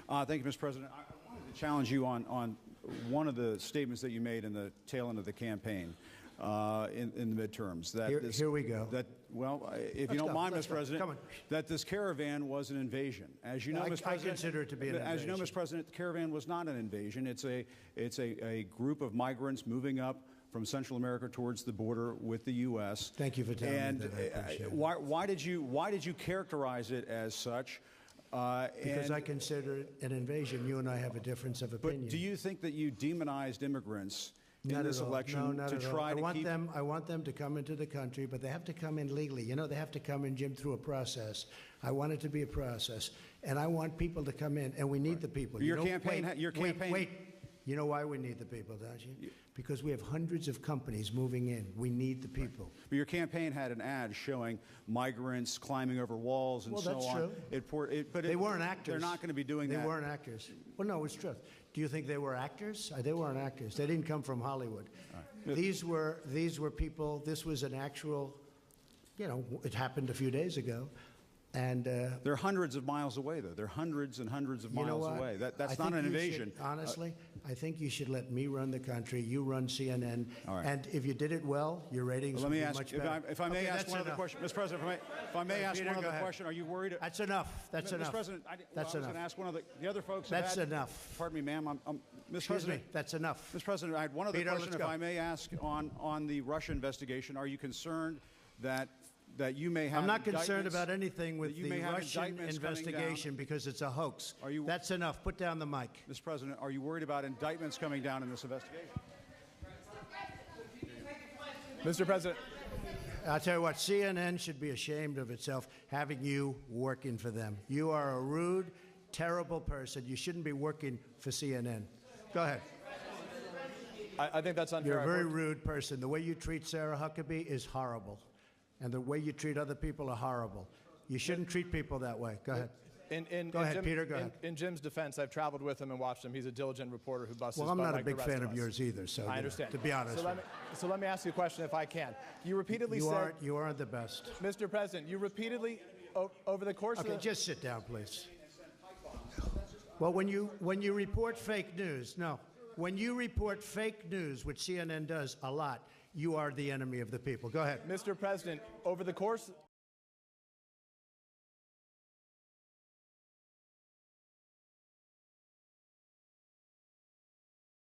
Thank you, Mr. President. I wanted to challenge you on one of the statements that you made in the tail end of the campaign in the midterms. Here we go. If you don't mind, Mr. President, that this caravan was an invasion. As you know, Mr. President, I consider it to be an invasion. As you know, Mr. President, the caravan was not an invasion. It's a group of migrants moving up from Central America towards the border with the U.S. Thank you for telling me that. I appreciate it. Why did you characterize it as such? Because I consider it an invasion. You and I have a difference of opinion. But do you think that you demonized immigrants in this election to try to keep them? I want them to come into the country, but they have to come in legally. You know, they have to come in, Jim, through a process. I want it to be a process, and I want people to come in, and we need the people. Your campaign. Wait. You know why we need the people, don't you? Because we have hundreds of companies moving in. We need the people. Right. But your campaign had an ad showing migrants climbing over walls and so on. Well, that's true. But they weren't actors. They're not going to be doing that. They weren't actors. Well, no, it's true. Do you think they were actors? They weren't actors. They didn't come from Hollywood. Right. These were people. This was an actual, it happened a few days ago. And they're hundreds of miles away, though. They're hundreds and hundreds of miles away. That's not an invasion. Honestly, I think you should let me run the country. You run CNN. All right. And if you did it well, your ratings would be much better. If I may ask one other question, Mr. President. If I may ask one other question, are you worried? That's enough. That's enough. Mr. President, I was going to ask one of the other folks. That's enough. Pardon me, ma'am. Mr. President, that's enough. Mr. President, I had one other question, if I may ask, on the Russia investigation. Are you concerned that you may have? I'm not concerned about anything with the Russian investigation because it's a hoax. That's enough. Put down the mic. Mr. President, are you worried about indictments coming down in this investigation? Mr. President. I'll tell you what, CNN should be ashamed of itself having you working for them. You are a rude, terrible person. You shouldn't be working for CNN. Go ahead. I think that's unfair. You're a very rude person. The way you treat Sarah Huckabee is horrible. And the way you treat other people are horrible. You shouldn't treat people that way. Go ahead. Go ahead, Peter. Go ahead. In Jim's defense, I've traveled with him and watched him. He's a diligent reporter who busts his butt. Well, I'm not like a big the rest fan of of yours either. So I understand. To be honest. So let me ask you a question, if I can. You repeatedly said you aren't the best, Mr. President. You repeatedly, over the course of the. Just sit down, please. Well, when you report fake news, when you report fake news, which CNN does a lot, you are the enemy of the people. Go ahead. Mr. President, over the course